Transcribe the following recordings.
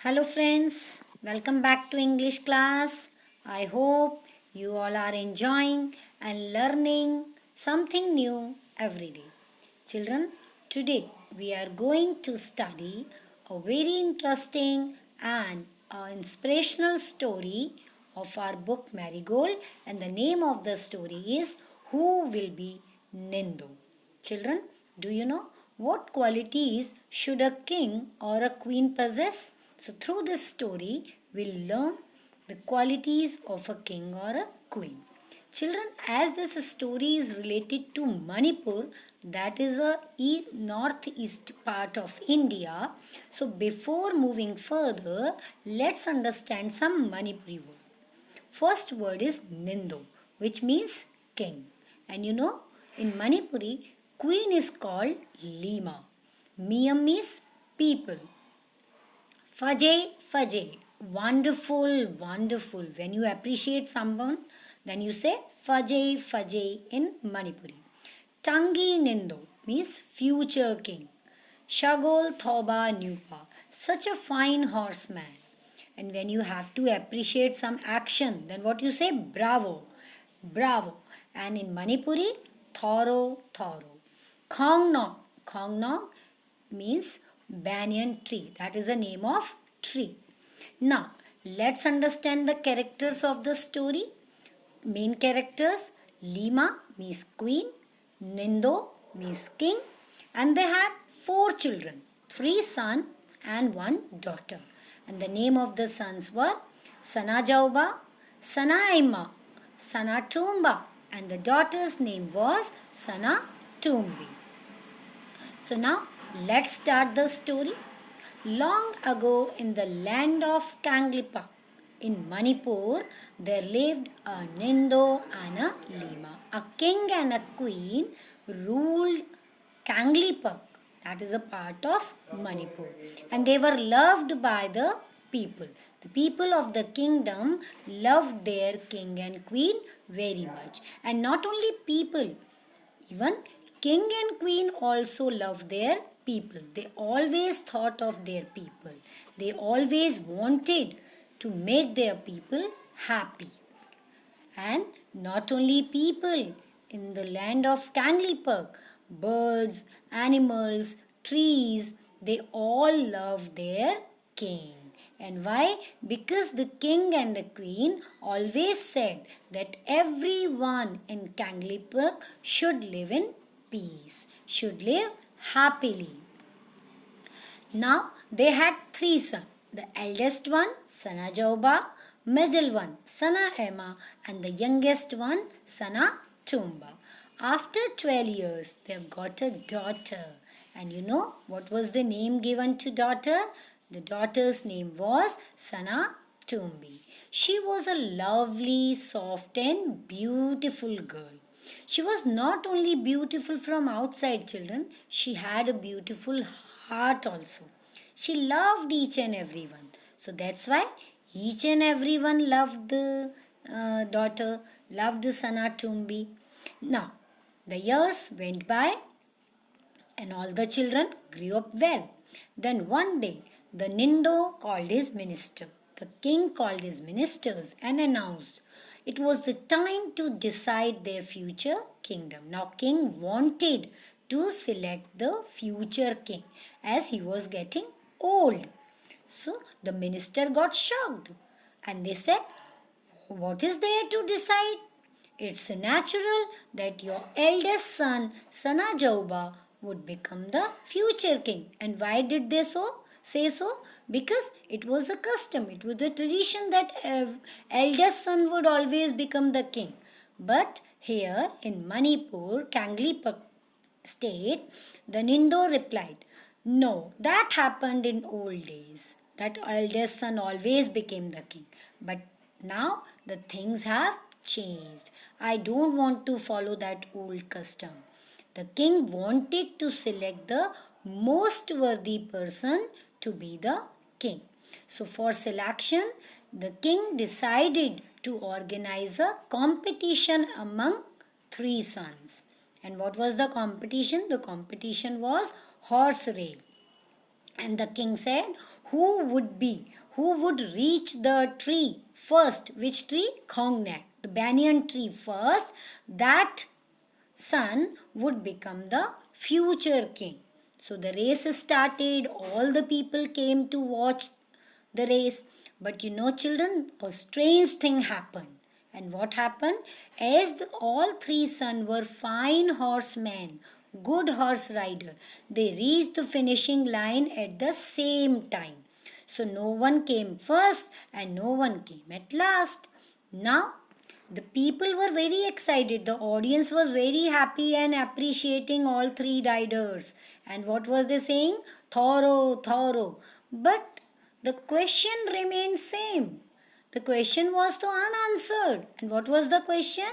Hello friends, welcome back to English class. I hope you all are enjoying and learning something new every day. Children, today we are going to study a very interesting and inspirational story of our book Marigold, and the name of the story is Who Will Be Nindo. Children, do you know what qualities should a king or a queen possess? So, through this story, we'll learn the qualities of a king or a queen. Children, as this story is related to Manipur, that is a northeast part of India. So, before moving further, let's understand some Manipuri word. First word is Nindo, which means king. And you know, in Manipuri, queen is called Lima. Miyam means people. Fajay, Fajay. Wonderful, wonderful. When you appreciate someone, then you say Fajay, Fajay in Manipuri. Tangi Nindo means future king. Shagol Thoba Nupa. Such a fine horseman. And when you have to appreciate some action, then what you say? Bravo. Bravo. And in Manipuri, Thoro, Thoro. Khongnong. Khongnong means banyan tree. That is the name of tree. Now, let's understand the characters of the story. Main characters, Lima means queen, Nindo means king, and they had four children, three sons and one daughter. And the name of the sons were Sanajauba, Sanaima, Sanatumba, and the daughter's name was Sanatumbi. So now let's start the story. Long ago in the land of Kanglipak in Manipur, there lived a Nindo and a Lima. A king and a queen ruled Kanglipak, that is a part of Manipur, and they were loved by the people. The people of the kingdom loved their king and queen very much. And not only people, even king and queen also loved their people. They always thought of their people. They always wanted to make their people happy. And not only people, in the land of Kanglipak, birds, animals, trees, they all loved their king. And why? Because the king and the queen always said that everyone in Kanglipak should live in peace, should live happily. Now they had three sons. The eldest one, Sana Jauba, middle one, Sana Emma, and the youngest one, Sana Tumba. After 12 years, they've got a daughter. And you know what was the name given to daughter? The daughter's name was Sana Tumbi. She was a lovely, soft, and beautiful girl. She was not only beautiful from outside, children, she had a beautiful heart also. She loved each and everyone. So that's why each and everyone loved the daughter, loved Sana Tumbi. Now, the years went by and all the children grew up well. Then one day, the Nindo called his minister. The king called his ministers and announced it was the time to decide their future kingdom. Now, king wanted to select the future king as he was getting old. So, the minister got shocked and they said, what is there to decide? It's natural that your eldest son, Sanajauba, would become the future king. And why did they say so? Because it was a custom, it was a tradition that eldest son would always become the king. But here in Manipur, Kanglipak state, the Nindo replied, no, that happened in old days. That eldest son always became the king. But now the things have changed. I don't want to follow that old custom. The king wanted to select the most worthy person to be the king. So, for selection, the king decided to organize a competition among three sons. And what was the competition? The competition was horse race. And the king said, who would reach the tree first? Which tree? Cognac, the banyan tree first. That son would become the future king. So the race started. All the people came to watch the race. But you know, children, a strange thing happened. And what happened? As all three sons were fine horsemen, good horse rider, they reached the finishing line at the same time. So no one came first and no one came at last. Now the people were very excited. The audience was very happy and appreciating all three riders. And what was they saying? Thorough, thorough. But the question remained same. The question was to unanswered. And what was the question?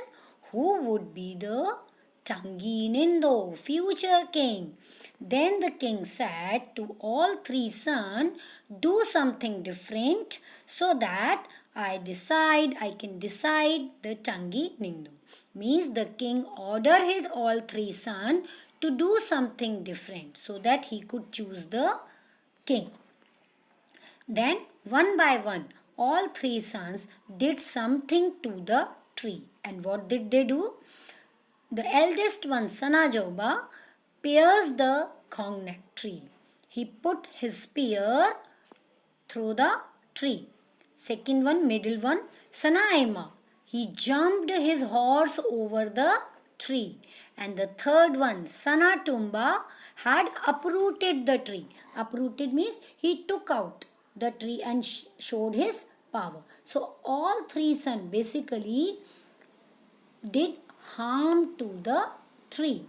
Who would be the Tangi Nindo, future king? Then the king said to all three sons, do something different so that I can decide the Tangi Nindu. Means the king ordered his all three sons to do something different so that he could choose the king. Then, one by one, all three sons did something to the tree. And what did they do? The eldest one, Sanajoba, pierced the cognac tree. He put his spear through the tree. Second one, middle one, Sanaima. He jumped his horse over the tree. And the third one, Sanatumba, had uprooted the tree. Uprooted means he took out the tree and showed his power. So all three sons basically did harm to the tree.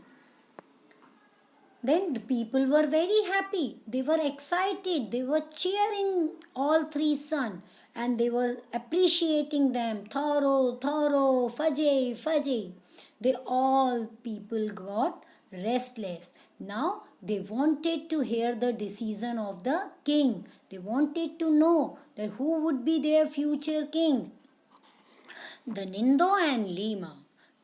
Then the people were very happy. They were excited. They were cheering all three sons and they were appreciating them. Thorough, thorough, fudgy, fudgy. They all people got restless. Now they wanted to hear the decision of the king. They wanted to know that who would be their future king. The Nindo and Lima,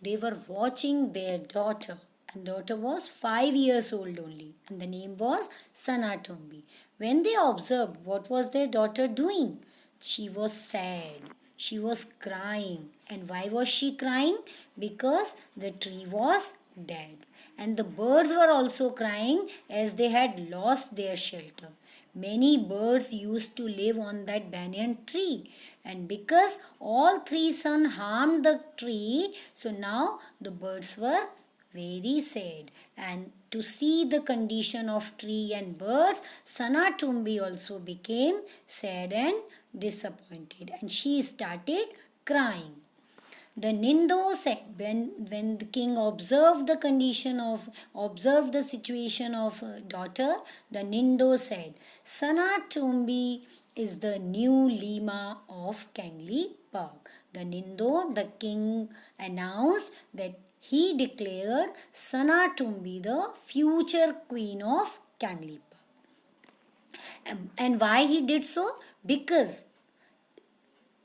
they were watching their daughter. And daughter was 5 years old only. And the name was Sanatombi. When they observed what was their daughter doing, she was sad. She was crying. And why was she crying? Because the tree was dead. And the birds were also crying as they had lost their shelter. Many birds used to live on that banyan tree. And because all three sons harmed the tree, so now the birds were very sad. And to see the condition of tree and birds, Sanatumbi also became sad and disappointed. And she started crying. The Nindo said, when the king observed the situation of daughter, the Nindo said, Sanatumbi is the new Lima of Kangli Park. The Nindo, the king, announced that he declared Sanatumbi the future queen of Kangli Park. And why he did so? Because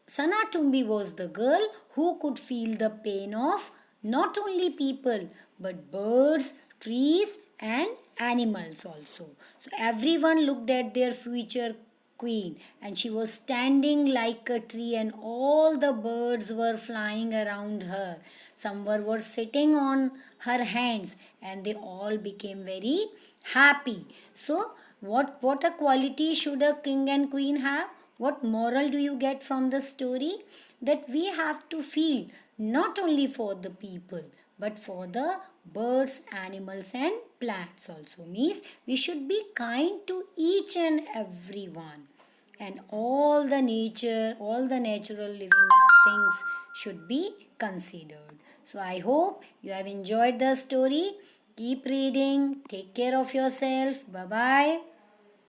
Sanatumbi was the girl who could feel the pain of not only people but birds, trees and animals also. So everyone looked at their future queen and she was standing like a tree and all the birds were flying around her. Some were sitting on her hands and they all became very happy. So what a quality should a king and queen have? What moral do you get from the story? That we have to feel not only for the people but for the birds, animals and plants also. Means we should be kind to each and every one. And all the natural living things should be considered. So I hope you have enjoyed the story. Keep reading. Take care of yourself. Bye-bye.